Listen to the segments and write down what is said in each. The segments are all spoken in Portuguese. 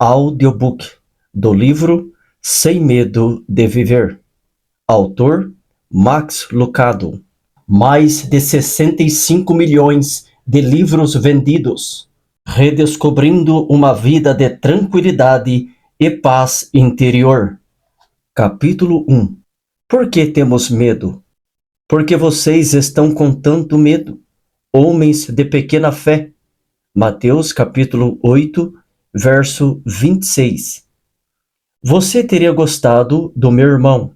Audiobook do livro Sem Medo de Viver. Autor Max Lucado. Mais de 65 milhões de livros vendidos. Redescobrindo uma vida de tranquilidade e paz interior. Capítulo 1. Por que temos medo? Porque vocês estão com tanto medo, homens de pequena fé. Mateus capítulo 8, verso 26. Você teria gostado do meu irmão.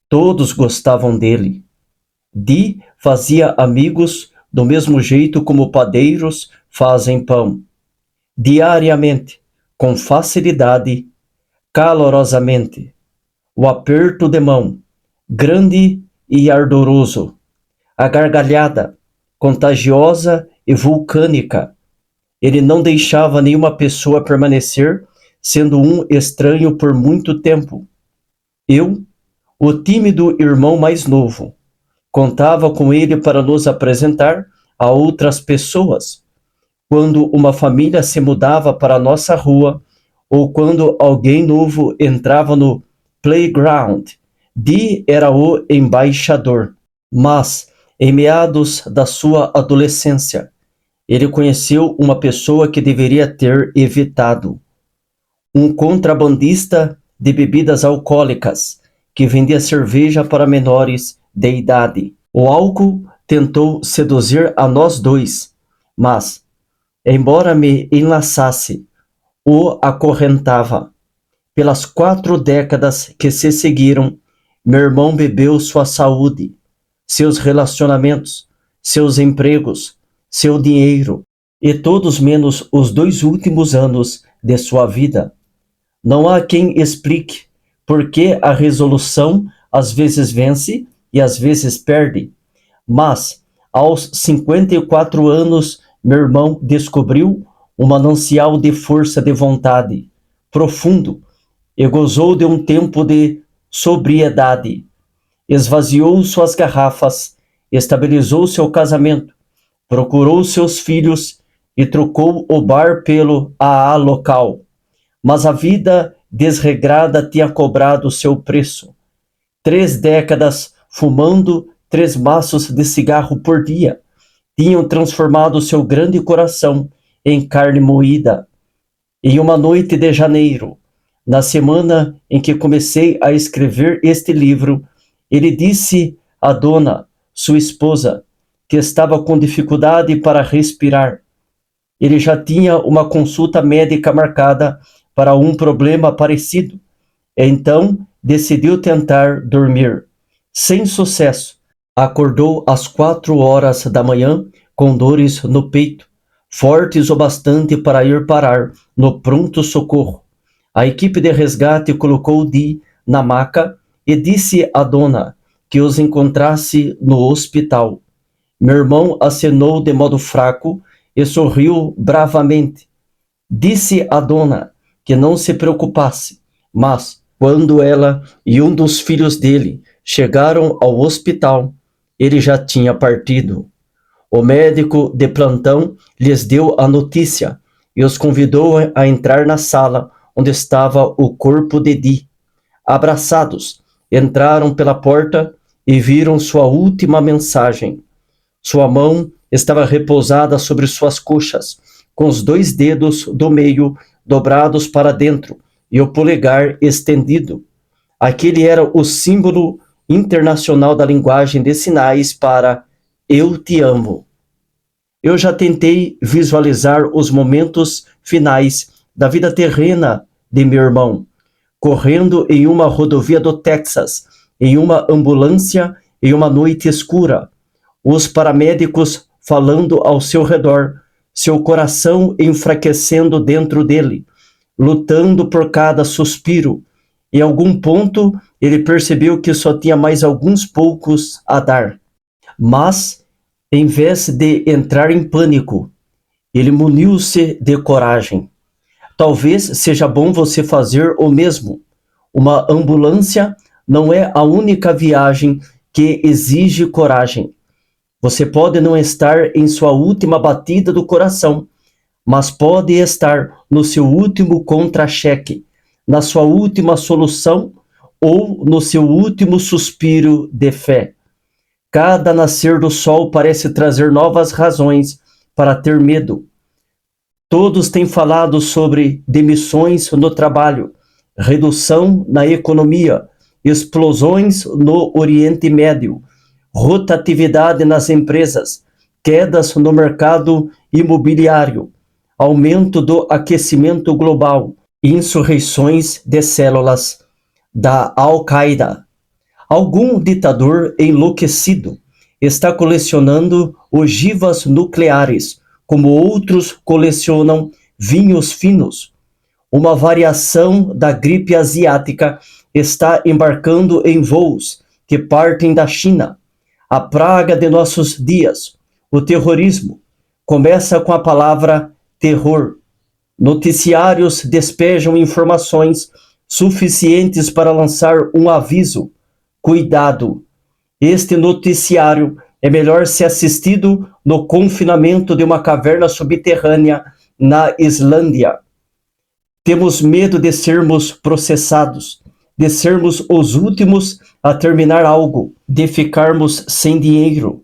Todos gostavam dele. Di fazia amigos do mesmo jeito como padeiros fazem pão. Diariamente, com facilidade, calorosamente. O aperto de mão, grande e ardoroso. A gargalhada, contagiosa e vulcânica. Ele não deixava nenhuma pessoa permanecer sendo um estranho por muito tempo. Eu, o tímido irmão mais novo, contava com ele para nos apresentar a outras pessoas. Quando uma família se mudava para a nossa rua, ou quando alguém novo entrava no playground, Di era o embaixador. Mas, em meados da sua adolescência, ele conheceu uma pessoa que deveria ter evitado. Um contrabandista de bebidas alcoólicas que vendia cerveja para menores de idade. O álcool tentou seduzir a nós dois, mas, embora me enlaçasse, o acorrentava. Pelas 4 décadas que se seguiram, meu irmão bebeu sua saúde, seus relacionamentos, seus empregos, seu dinheiro e todos menos os 2 últimos anos de sua vida. Não há quem explique por que a resolução às vezes vence e às vezes perde. Mas, aos 54 anos, meu irmão descobriu um manancial de força de vontade profundo e gozou de um tempo de sobriedade. Esvaziou suas garrafas, estabilizou seu casamento, procurou seus filhos e trocou o bar pelo AA local. Mas a vida desregrada tinha cobrado seu preço. 3 décadas fumando 3 maços de cigarro por dia tinham transformado seu grande coração em carne moída. Em uma noite de janeiro, na semana em que comecei a escrever este livro, ele disse à dona, sua esposa, que estava com dificuldade para respirar. Ele já tinha uma consulta médica marcada para um problema parecido. Então, decidiu tentar dormir. Sem sucesso. Acordou às 4 horas da manhã com dores no peito, fortes o bastante para ir parar no pronto-socorro. A equipe de resgate colocou Di na maca e disse à dona que os encontrasse no hospital. Meu irmão acenou de modo fraco e sorriu bravamente. Disse à dona que não se preocupasse, mas, quando ela e um dos filhos dele chegaram ao hospital, ele já tinha partido. O médico de plantão lhes deu a notícia e os convidou a entrar na sala onde estava o corpo de Di. Abraçados, entraram pela porta e viram sua última mensagem. Sua mão estava repousada sobre suas coxas, com os 2 dedos do meio dobrados para dentro e o polegar estendido. Aquele era o símbolo internacional da linguagem de sinais para "Eu te amo". Eu já tentei visualizar os momentos finais da vida terrena de meu irmão, correndo em uma rodovia do Texas, em uma ambulância em uma noite escura, os paramédicos falando ao seu redor, seu coração enfraquecendo dentro dele, lutando por cada suspiro. Em algum ponto, ele percebeu que só tinha mais alguns poucos a dar. Mas, em vez de entrar em pânico, ele muniu-se de coragem. Talvez seja bom você fazer o mesmo. Uma ambulância não é a única viagem que exige coragem. Você pode não estar em sua última batida do coração, mas pode estar no seu último contra-cheque, na sua última solução ou no seu último suspiro de fé. Cada nascer do sol parece trazer novas razões para ter medo. Todos têm falado sobre demissões no trabalho, redução na economia, explosões no Oriente Médio, rotatividade nas empresas, quedas no mercado imobiliário, aumento do aquecimento global, insurreições de células da Al-Qaeda. Algum ditador enlouquecido está colecionando ogivas nucleares, como outros colecionam vinhos finos. Uma variação da gripe asiática está embarcando em voos que partem da China. A praga de nossos dias, o terrorismo, começa com a palavra terror. Noticiários despejam informações suficientes para lançar um aviso. Cuidado! Este noticiário é melhor ser assistido no confinamento de uma caverna subterrânea na Islândia. Temos medo de sermos processados, de sermos os últimos a terminar algo, de ficarmos sem dinheiro.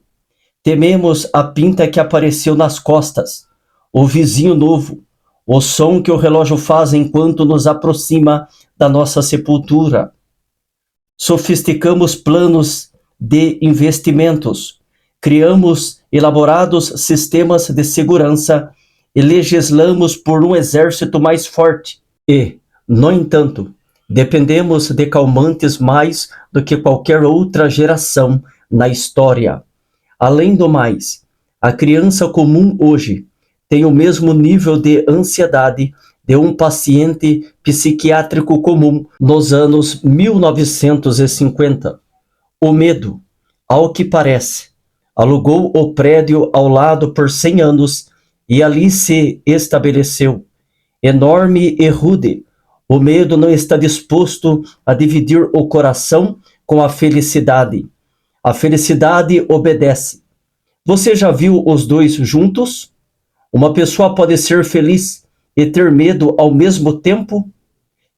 Tememos a pinta que apareceu nas costas, o vizinho novo, o som que o relógio faz enquanto nos aproxima da nossa sepultura. Sofisticamos planos de investimentos, criamos elaborados sistemas de segurança e legislamos por um exército mais forte. E, no entanto, dependemos de calmantes mais do que qualquer outra geração na história. Além do mais, a criança comum hoje tem o mesmo nível de ansiedade de um paciente psiquiátrico comum nos anos 1950. O medo, ao que parece, alugou o prédio ao lado por 100 anos e ali se estabeleceu. Enorme e rude, o medo não está disposto a dividir o coração com a felicidade. A felicidade obedece. Você já viu os dois juntos? Uma pessoa pode ser feliz e ter medo ao mesmo tempo?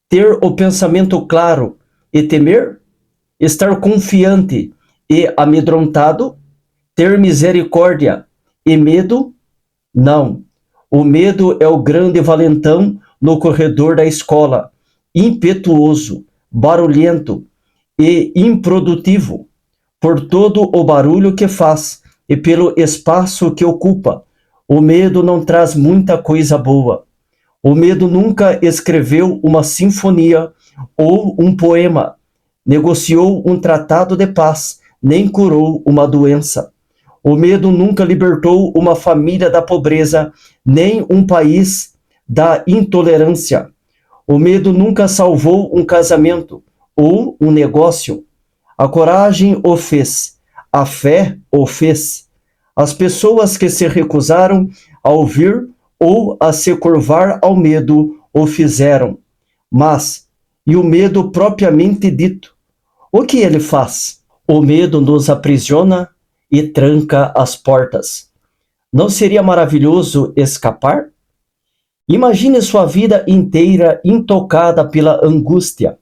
Ter o pensamento claro e temer? Estar confiante e amedrontado? Ter misericórdia e medo? Não. O medo é o grande valentão no corredor da escola, impetuoso, barulhento e improdutivo, por todo o barulho que faz e pelo espaço que ocupa. O medo não traz muita coisa boa. O medo nunca escreveu uma sinfonia ou um poema, negociou um tratado de paz, nem curou uma doença. O medo nunca libertou uma família da pobreza, nem um país da intolerância. O medo nunca salvou um casamento ou um negócio. A coragem o fez, a fé o fez. As pessoas que se recusaram a ouvir ou a se curvar ao medo o fizeram. Mas, e o medo propriamente dito? O que ele faz? O medo nos aprisiona e tranca as portas. Não seria maravilhoso escapar? Imagine sua vida inteira intocada pela angústia.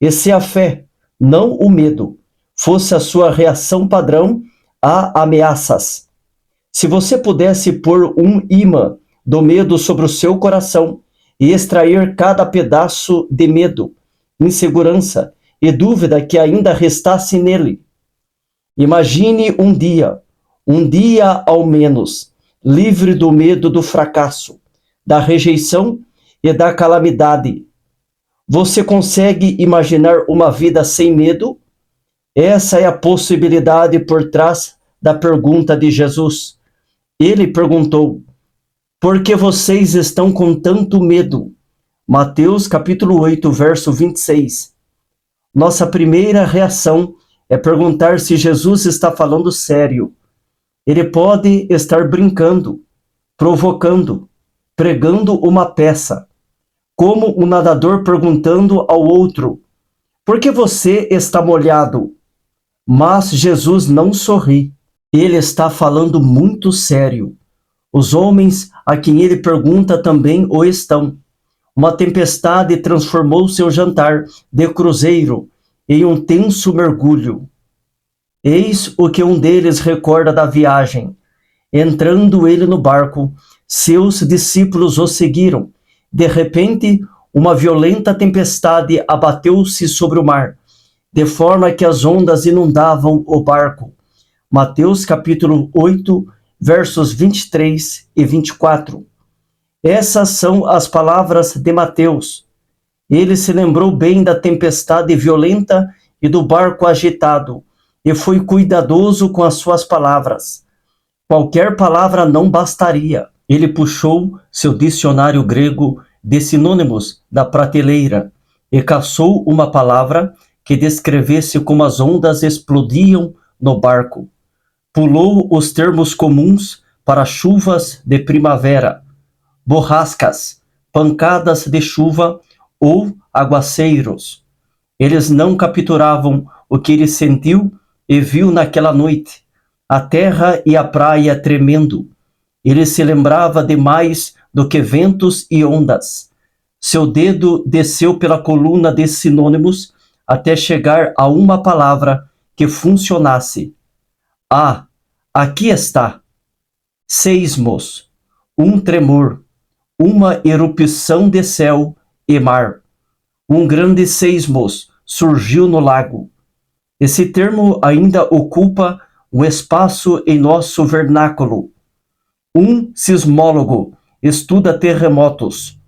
E se a fé, não o medo, fosse a sua reação padrão a ameaças? Se você pudesse pôr um imã do medo sobre o seu coração e extrair cada pedaço de medo, insegurança e dúvida que ainda restasse nele, imagine um dia ao menos, livre do medo do fracasso, da rejeição e da calamidade. Você consegue imaginar uma vida sem medo? Essa é a possibilidade por trás da pergunta de Jesus. Ele perguntou: por que vocês estão com tanto medo? Mateus capítulo 8, verso 26. Nossa primeira reação é perguntar se Jesus está falando sério. Ele pode estar brincando, provocando, pregando uma peça, como um nadador perguntando ao outro: por que você está molhado? Mas Jesus não sorri. Ele está falando muito sério. Os homens a quem ele pergunta também o estão. Uma tempestade transformou seu jantar de cruzeiro em um tenso mergulho. Eis o que um deles recorda da viagem. Entrando ele no barco, seus discípulos o seguiram. De repente, uma violenta tempestade abateu-se sobre o mar, de forma que as ondas inundavam o barco. Mateus capítulo 8, versos 23 e 24. Essas são as palavras de Mateus. Ele se lembrou bem da tempestade violenta e do barco agitado, e foi cuidadoso com as suas palavras. Qualquer palavra não bastaria. Ele puxou seu dicionário grego de sinônimos da prateleira e caçou uma palavra que descrevesse como as ondas explodiam no barco. Pulou os termos comuns para chuvas de primavera, borrascas, pancadas de chuva ou aguaceiros. Eles não capturavam o que ele sentiu e viu naquela noite, a terra e a praia tremendo. Ele se lembrava de mais do que ventos e ondas. Seu dedo desceu pela coluna de sinônimos até chegar a uma palavra que funcionasse. Ah, aqui está. Seismos, um tremor, uma erupção de céu e mar. Um grande seismos surgiu no lago. Esse termo ainda ocupa um espaço em nosso vernáculo. Um sismólogo estuda terremotos.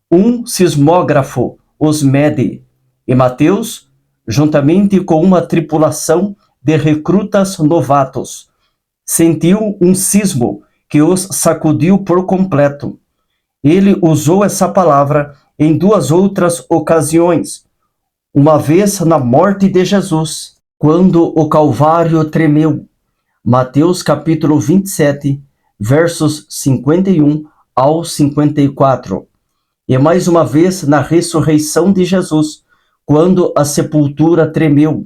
Um sismógrafo os mede. E Mateus, juntamente com uma tripulação de recrutas novatos, sentiu um sismo que os sacudiu por completo. Ele usou essa palavra em duas outras ocasiões. Uma vez na morte de Jesus, quando o Calvário tremeu. Mateus capítulo 27, versos 51 ao 54. E mais uma vez na ressurreição de Jesus, quando a sepultura tremeu.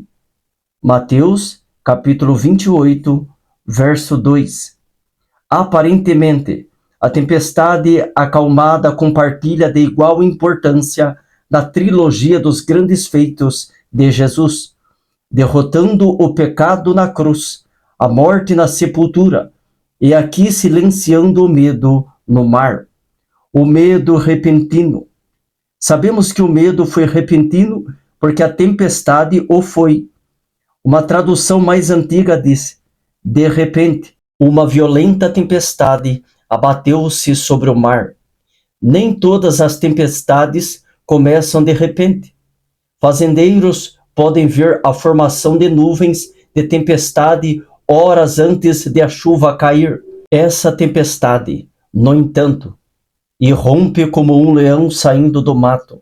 Mateus capítulo 28, verso 2. Aparentemente, a tempestade acalmada compartilha de igual importância da trilogia dos grandes feitos de Jesus, derrotando o pecado na cruz, a morte na sepultura, e aqui silenciando o medo no mar. O medo repentino. Sabemos que o medo foi repentino porque a tempestade o foi. Uma tradução mais antiga diz: de repente, uma violenta tempestade abateu-se sobre o mar. Nem todas as tempestades começam de repente. Fazendeiros podem ver a formação de nuvens de tempestade horas antes de a chuva cair. Essa tempestade, no entanto, irrompe como um leão saindo do mato.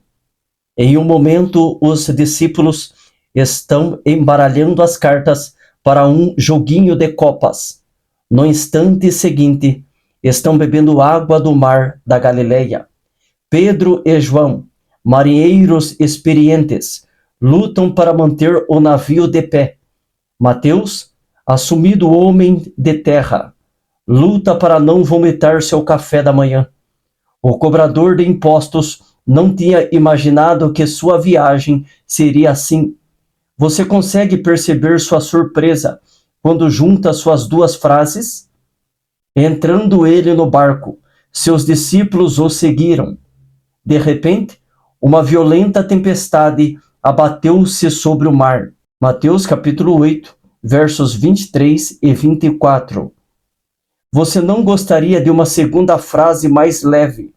Em um momento, os discípulos estão embaralhando as cartas para um joguinho de copas. No instante seguinte, estão bebendo água do mar da Galileia. Pedro e João, marinheiros experientes, lutam para manter o navio de pé. Mateus, assumido homem de terra, luta para não vomitar seu café da manhã. O cobrador de impostos não tinha imaginado que sua viagem seria assim. Você consegue perceber sua surpresa quando junta suas duas frases? Entrando ele no barco, seus discípulos o seguiram. De repente, uma violenta tempestade abateu-se sobre o mar. Mateus capítulo 8, versos 23 e 24. Você não gostaria de uma segunda frase mais leve,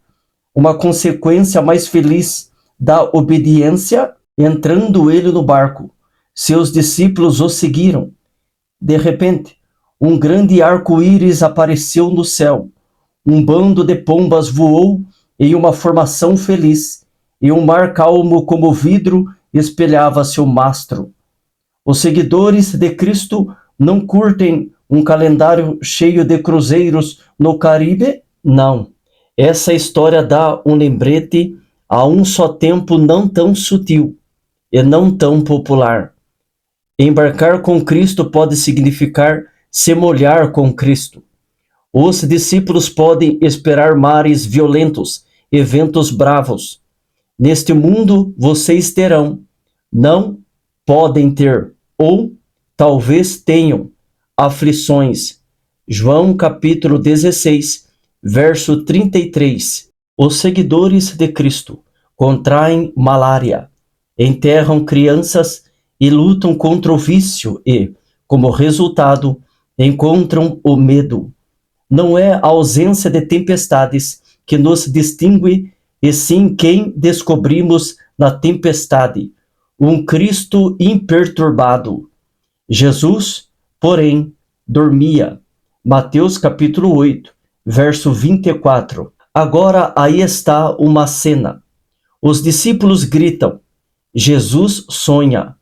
uma consequência mais feliz da obediência? Entrando ele no barco, seus discípulos o seguiram. De repente, um grande arco-íris apareceu no céu. Um bando de pombas voou em uma formação feliz, e um mar calmo como vidro espelhava seu mastro. Os seguidores de Cristo não curtem um calendário cheio de cruzeiros no Caribe? Não. Essa história dá um lembrete a um só tempo não tão sutil e não tão popular. Embarcar com Cristo pode significar se molhar com Cristo. Os discípulos podem esperar mares violentos e ventos bravos. Neste mundo vocês terão, não podem ter, ou talvez tenham, aflições. João capítulo 16, verso 33. Os seguidores de Cristo contraem malária, enterram crianças e lutam contra o vício e, como resultado, encontram o medo. Não é a ausência de tempestades que nos distingue, e sim quem descobrimos na tempestade, um Cristo imperturbado. Jesus, porém, dormia. Mateus capítulo 8, verso 24. Agora aí está uma cena. Os discípulos gritam, Jesus sonha.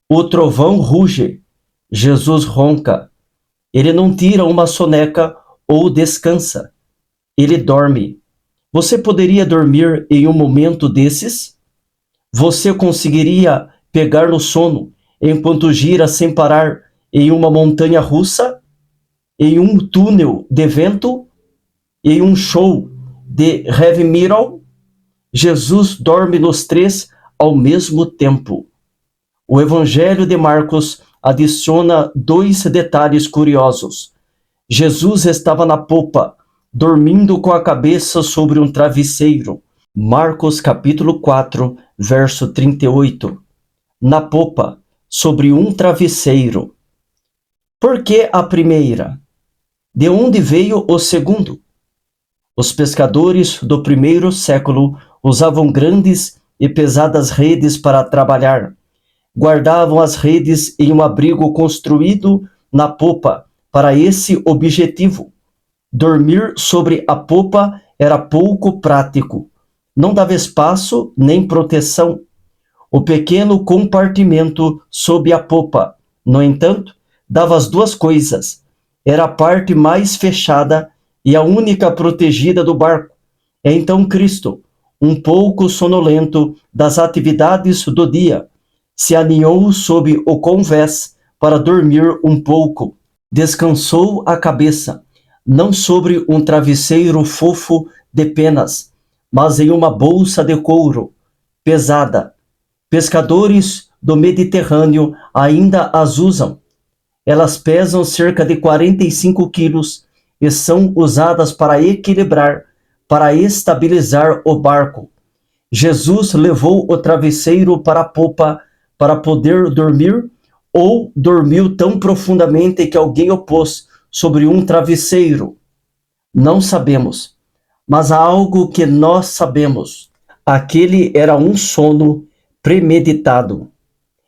O trovão ruge, Jesus ronca. Ele não tira uma soneca ou descansa. Ele dorme. Você poderia dormir em um momento desses? Você conseguiria pegar no sono enquanto gira sem parar em uma montanha russa? Em um túnel de vento? Em um show de heavy metal? Jesus dorme nos três ao mesmo tempo. O Evangelho de Marcos adiciona 2 detalhes curiosos. Jesus estava na popa, dormindo com a cabeça sobre um travesseiro. Marcos capítulo 4, verso 38. Na popa, sobre um travesseiro. Por que a primeira? De onde veio o segundo? Os pescadores do primeiro século usavam grandes e pesadas redes para trabalhar. Guardavam as redes em um abrigo construído na popa para esse objetivo. Dormir sobre a popa era pouco prático. Não dava espaço nem proteção. O pequeno compartimento sob a popa, no entanto, dava as duas coisas. Era a parte mais fechada e a única protegida do barco. Então Cristo, um pouco sonolento das atividades do dia, se aninhou sob o convés para dormir um pouco. Descansou a cabeça, não sobre um travesseiro fofo de penas, mas em uma bolsa de couro, pesada. Pescadores do Mediterrâneo ainda as usam. Elas pesam cerca de 45 quilos e são usadas para equilibrar, para estabilizar o barco. Jesus levou o travesseiro para a popa para poder dormir, ou dormiu tão profundamente que alguém o pôs sobre um travesseiro? Não sabemos, mas há algo que nós sabemos. Aquele era um sono premeditado.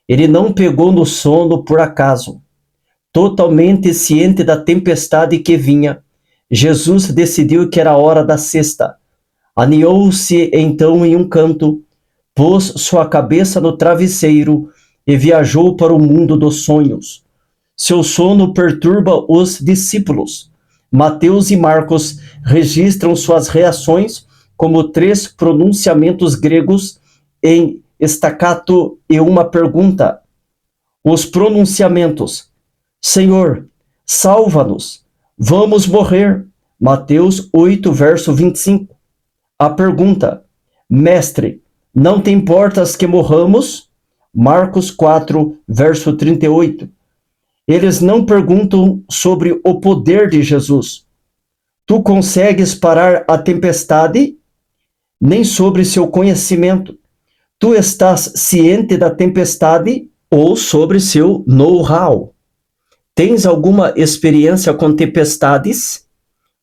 Ele não pegou no sono por acaso. Totalmente ciente da tempestade que vinha, Jesus decidiu que era hora da siesta. Aninhou-se então em um canto, pôs sua cabeça no travesseiro e viajou para o mundo dos sonhos. Seu sono perturba os discípulos. Mateus e Marcos registram suas reações como 3 pronunciamentos gregos em staccato e uma pergunta. Os pronunciamentos: Senhor, salva-nos, vamos morrer. Mateus 8, verso 25. A pergunta: Mestre, não te importas que morramos? Marcos 4, verso 38. Eles não perguntam sobre o poder de Jesus. Tu consegues parar a tempestade? Nem sobre seu conhecimento. Tu estás ciente da tempestade? Ou sobre seu know-how? Tens alguma experiência com tempestades?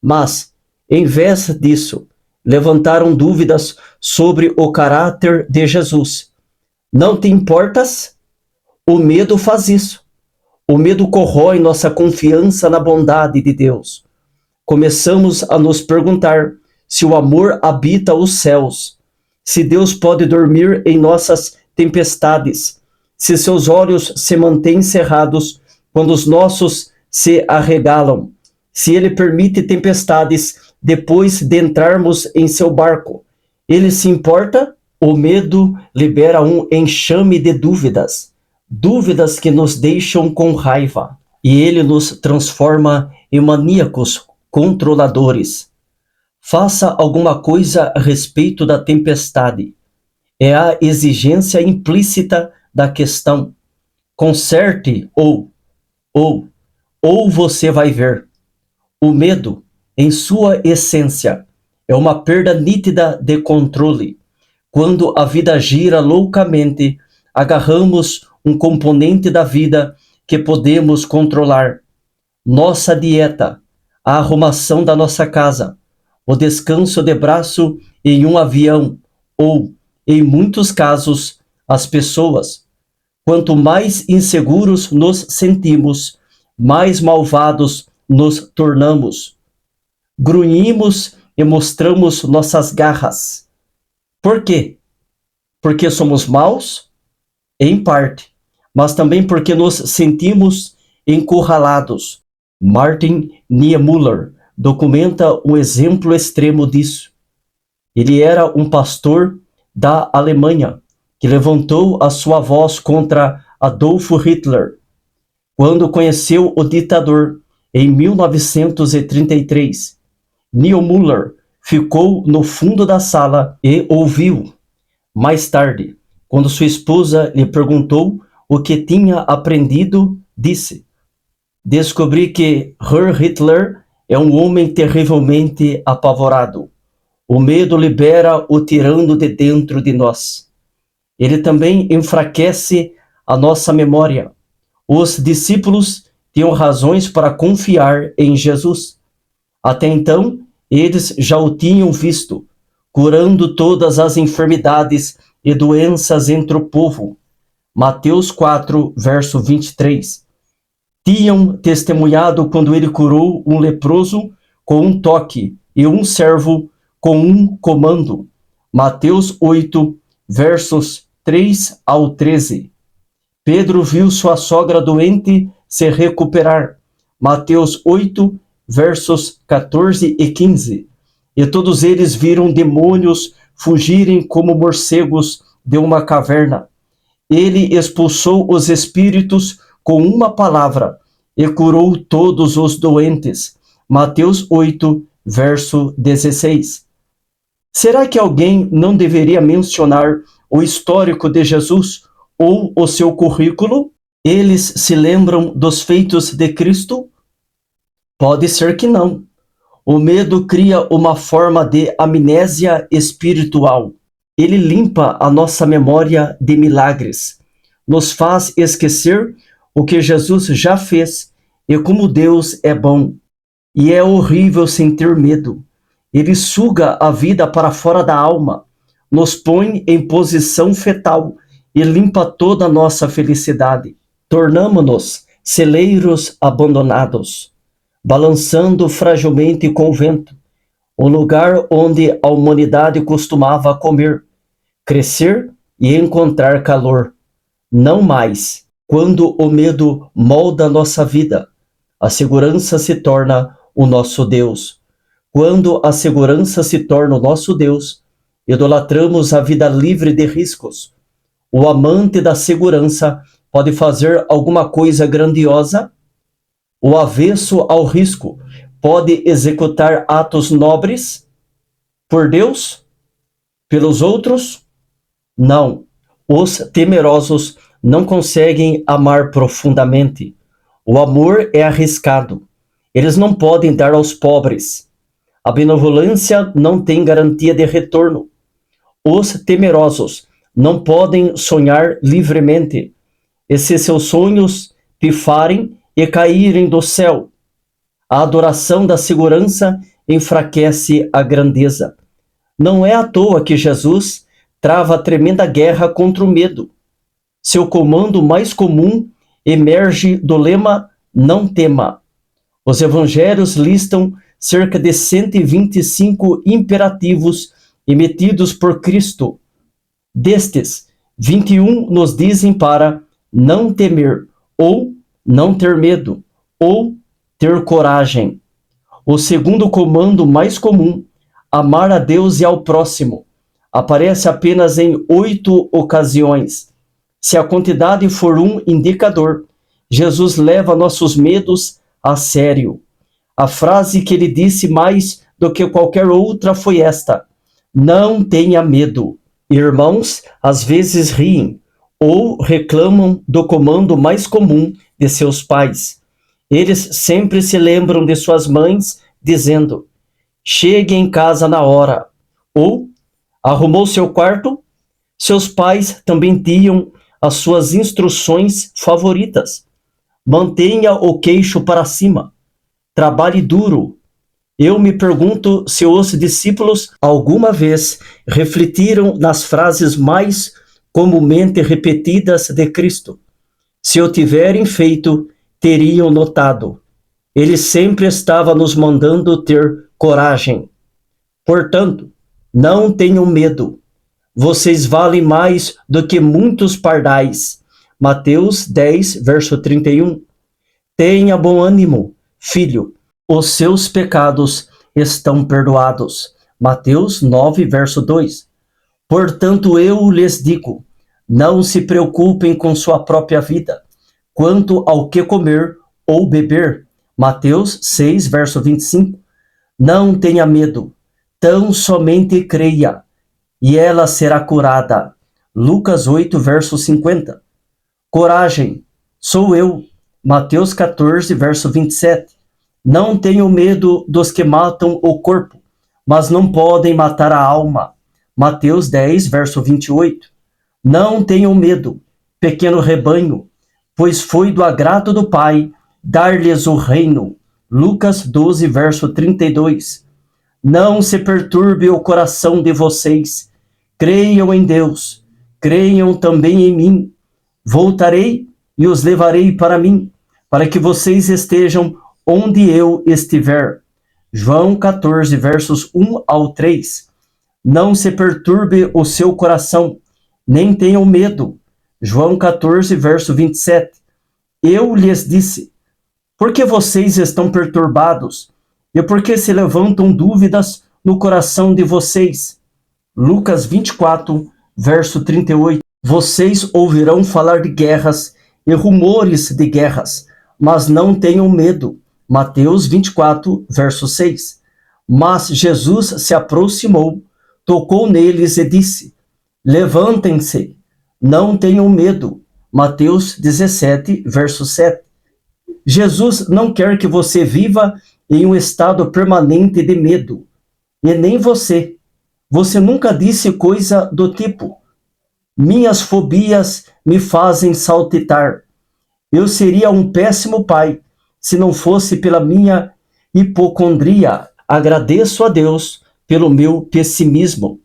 Mas, em vez disso, levantaram dúvidas sobre o caráter de Jesus. Não te importas? O medo faz isso. O medo corrói nossa confiança na bondade de Deus. Começamos a nos perguntar se o amor habita os céus, se Deus pode dormir em nossas tempestades, se seus olhos se mantêm cerrados quando os nossos se arregalam, se ele permite tempestades depois de entrarmos em seu barco. Ele se importa? O medo libera um enxame de dúvidas, dúvidas que nos deixam com raiva, e ele nos transforma em maníacos controladores. Faça alguma coisa a respeito da tempestade. É a exigência implícita da questão. Conserte ou você vai ver. O medo, em sua essência, é uma perda nítida de controle. Quando a vida gira loucamente, agarramos um componente da vida que podemos controlar. Nossa dieta, a arrumação da nossa casa, o descanso de braço em um avião ou, em muitos casos, as pessoas. Quanto mais inseguros nos sentimos, mais malvados nos tornamos. Grunhimos e mostramos nossas garras. Por quê? Porque somos maus? Em parte, mas também porque nos sentimos encurralados. Martin Niemöller documenta um exemplo extremo disso. Ele era um pastor da Alemanha que levantou a sua voz contra Adolf Hitler. Quando conheceu o ditador em 1933, Niemöller ficou no fundo da sala e ouviu. Mais tarde, quando sua esposa lhe perguntou o que tinha aprendido, disse: descobri que Herr Hitler é um homem terrivelmente apavorado. O medo libera o tirano de dentro de nós. Ele também enfraquece a nossa memória. Os discípulos tinham razões para confiar em Jesus. Até então, eles já o tinham visto, curando todas as enfermidades e doenças entre o povo. Mateus 4, verso 23. Tinham testemunhado quando ele curou um leproso com um toque e um servo com um comando. Mateus 8, versos 3 ao 13. Pedro viu sua sogra doente se recuperar. Mateus 8, versos 14 e 15. E todos eles viram demônios fugirem como morcegos de uma caverna. Ele expulsou os espíritos com uma palavra e curou todos os doentes. Mateus 8, verso 16. Será que alguém não deveria mencionar o histórico de Jesus ou o seu currículo? Eles se lembram dos feitos de Cristo? Pode ser que não. O medo cria uma forma de amnésia espiritual. Ele limpa a nossa memória de milagres, nos faz esquecer o que Jesus já fez e como Deus é bom. E é horrível sentir medo. Ele suga a vida para fora da alma, nos põe em posição fetal e limpa toda a nossa felicidade. Tornamo-nos celeiros abandonados, balançando fragilmente com o vento, o lugar onde a humanidade costumava comer, crescer e encontrar calor. Não mais. Quando o medo molda nossa vida, a segurança se torna o nosso Deus. Quando a segurança se torna o nosso Deus, idolatramos a vida livre de riscos. O amante da segurança pode fazer alguma coisa grandiosa? O avesso ao risco pode executar atos nobres? Por Deus? Pelos outros? Não. Os temerosos não conseguem amar profundamente. O amor é arriscado. Eles não podem dar aos pobres. A benevolência não tem garantia de retorno. Os temerosos não podem sonhar livremente. E se seus sonhos pifarem e caírem do céu, a adoração da segurança enfraquece a grandeza. Não é à toa que Jesus trava tremenda guerra contra o medo. Seu comando mais comum emerge do lema "não tema". Os evangelhos listam cerca de 125 imperativos emitidos por Cristo. Destes, 21 nos dizem para não temer, ou não ter medo, ou ter coragem. O segundo comando mais comum, amar a Deus e ao próximo, aparece apenas em 8 ocasiões. Se a quantidade for um indicador, Jesus leva nossos medos a sério. A frase que ele disse mais do que qualquer outra foi esta: não tenha medo. Irmãos às vezes riem ou reclamam do comando mais comum de seus pais. Eles sempre se lembram de suas mães dizendo: chegue em casa na hora, ou arrumou seu quarto? Seus pais também tinham as suas instruções favoritas. Mantenha o queixo para cima, trabalhe duro. Eu me pergunto se os discípulos alguma vez refletiram nas frases mais comumente repetidas de Cristo. Se o tiverem feito, teriam notado. Ele sempre estava nos mandando ter coragem. Portanto, não tenham medo. Vocês valem mais do que muitos pardais. Mateus 10, verso 31. Tenha bom ânimo, filho. Os seus pecados estão perdoados. Mateus 9, verso 2. Portanto, eu lhes digo, não se preocupem com sua própria vida, quanto ao que comer ou beber. Mateus 6, verso 25. Não tenha medo, tão somente creia, e ela será curada. Lucas 8, verso 50. Coragem, sou eu. Mateus 14, verso 27. Não tenham medo dos que matam o corpo, mas não podem matar a alma. Mateus 10, verso 28. Não tenham medo, pequeno rebanho, pois foi do agrado do Pai dar-lhes o reino. Lucas 12, verso 32. Não se perturbe o coração de vocês. Creiam em Deus, creiam também em mim. Voltarei e os levarei para mim, para que vocês estejam onde eu estiver. João 14, versos 1 ao 3. Não se perturbe o seu coração, nem tenham medo. João 14, verso 27. Eu lhes disse, por que vocês estão perturbados? E por que se levantam dúvidas no coração de vocês? Lucas 24, verso 38. Vocês ouvirão falar de guerras e rumores de guerras, mas não tenham medo. Mateus 24, verso 6. Mas Jesus se aproximou, tocou neles e disse, levantem-se, não tenham medo. Mateus 17, verso 7. Jesus não quer que você viva em um estado permanente de medo, e nem você. Você nunca disse coisa do tipo, minhas fobias me fazem saltitar. Eu seria um péssimo pai se não fosse pela minha hipocondria. Agradeço a Deus pelo meu pessimismo.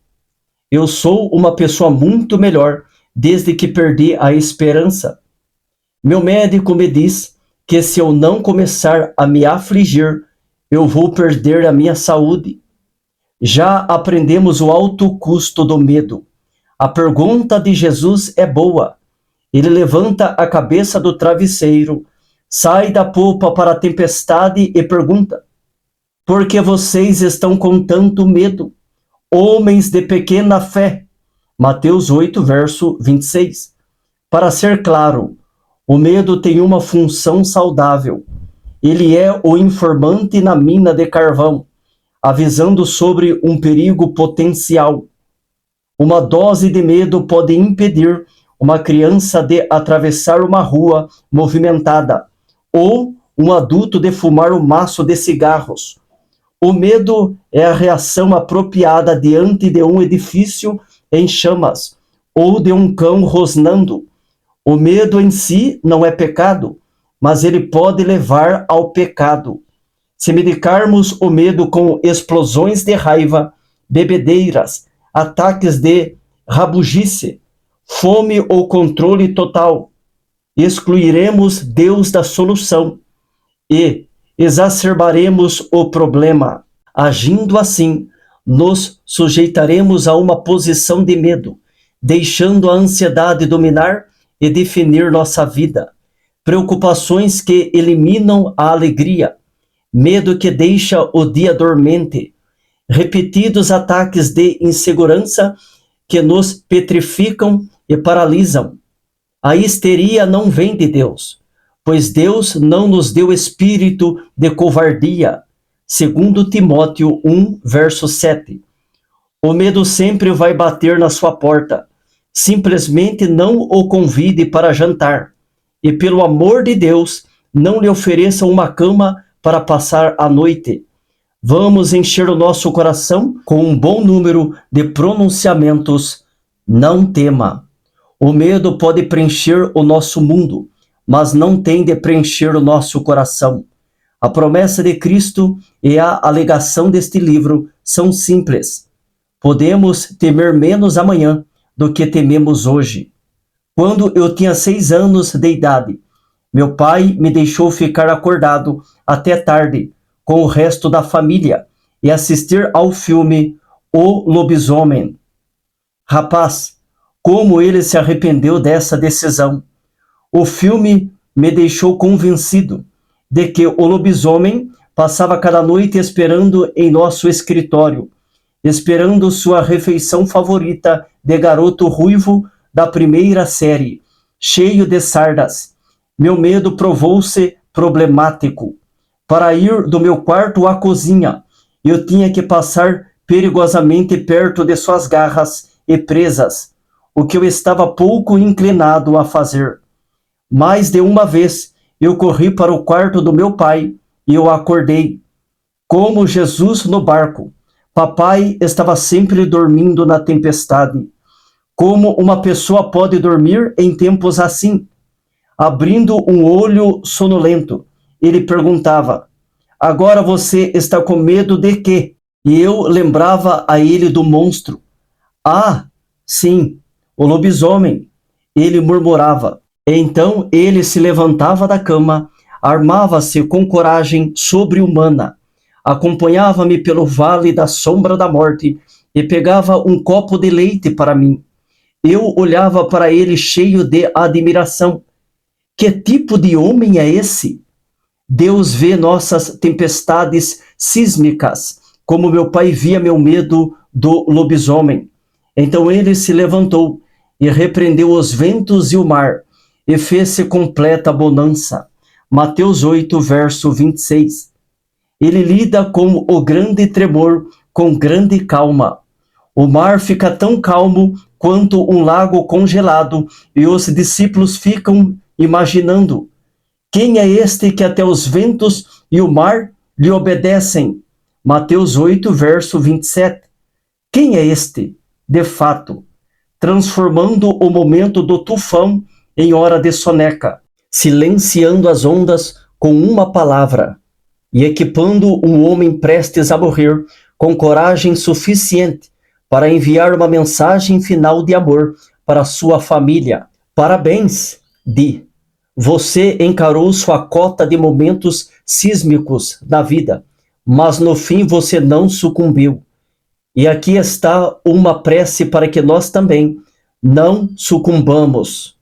Eu sou uma pessoa muito melhor desde que perdi a esperança. Meu médico me diz que se eu não começar a me afligir, eu vou perder a minha saúde. Já aprendemos o alto custo do medo. A pergunta de Jesus é boa. Ele levanta a cabeça do travesseiro, sai da popa para a tempestade e pergunta, por que vocês estão com tanto medo? Homens de pequena fé. Mateus 8, verso 26. Para ser claro, o medo tem uma função saudável. Ele é o informante na mina de carvão, avisando sobre um perigo potencial. Uma dose de medo pode impedir uma criança de atravessar uma rua movimentada, ou um adulto de fumar um maço de cigarros. O medo é a reação apropriada diante de um edifício em chamas, ou de um cão rosnando. O medo em si não é pecado, mas ele pode levar ao pecado. Se medicarmos o medo com explosões de raiva, bebedeiras, ataques de rabugice, fome ou controle total, excluiremos Deus da solução e exacerbaremos o problema. Agindo assim, nos sujeitaremos a uma posição de medo, deixando a ansiedade dominar e definir nossa vida. Preocupações que eliminam a alegria, medo que deixa o dia dormente, repetidos ataques de insegurança que nos petrificam e paralisam. A histeria não vem de Deus, pois Deus não nos deu espírito de covardia, segundo Timóteo 1, verso 7. O medo sempre vai bater na sua porta. Simplesmente não o convide para jantar. E pelo amor de Deus, não lhe ofereça uma cama para passar a noite. Vamos encher o nosso coração com um bom número de pronunciamentos. Não tema. O medo pode preencher o nosso mundo, mas não tem de preencher o nosso coração. A promessa de Cristo e a alegação deste livro são simples. Podemos temer menos amanhã do que tememos hoje. Quando eu tinha 6 anos de idade, meu pai me deixou ficar acordado até tarde com o resto da família e assistir ao filme O Lobisomem. Rapaz, como ele se arrependeu dessa decisão. O filme me deixou convencido de que o lobisomem passava cada noite esperando em nosso escritório, esperando sua refeição favorita de garoto ruivo da primeira série, cheio de sardas. Meu medo provou-se problemático. Para ir do meu quarto à cozinha, eu tinha que passar perigosamente perto de suas garras e presas, o que eu estava pouco inclinado a fazer. Mais de uma vez, eu corri para o quarto do meu pai e o acordei. Como Jesus no barco, papai estava sempre dormindo na tempestade. Como uma pessoa pode dormir em tempos assim? Abrindo um olho sonolento, ele perguntava: agora você está com medo de quê? E eu lembrava a ele do monstro. Ah, sim, o lobisomem, ele murmurava. Então ele se levantava da cama, armava-se com coragem sobre-humana, acompanhava-me pelo vale da sombra da morte e pegava um copo de leite para mim. Eu olhava para ele cheio de admiração. Que tipo de homem é esse? Deus vê nossas tempestades sísmicas, como meu pai via meu medo do lobisomem. Então ele se levantou e repreendeu os ventos e o mar, e fez-se completa bonança. Mateus 8, verso 26. Ele lida com o grande tremor com grande calma. O mar fica tão calmo quanto um lago congelado, e os discípulos ficam imaginando: quem é este que até os ventos e o mar lhe obedecem? Mateus 8, verso 27. Quem é este, de fato, transformando o momento do tufão em hora de soneca, silenciando as ondas com uma palavra e equipando um homem prestes a morrer com coragem suficiente para enviar uma mensagem final de amor para sua família. Parabéns, Di. Você encarou sua cota de momentos sísmicos da vida, mas no fim você não sucumbiu. E aqui está uma prece para que nós também não sucumbamos.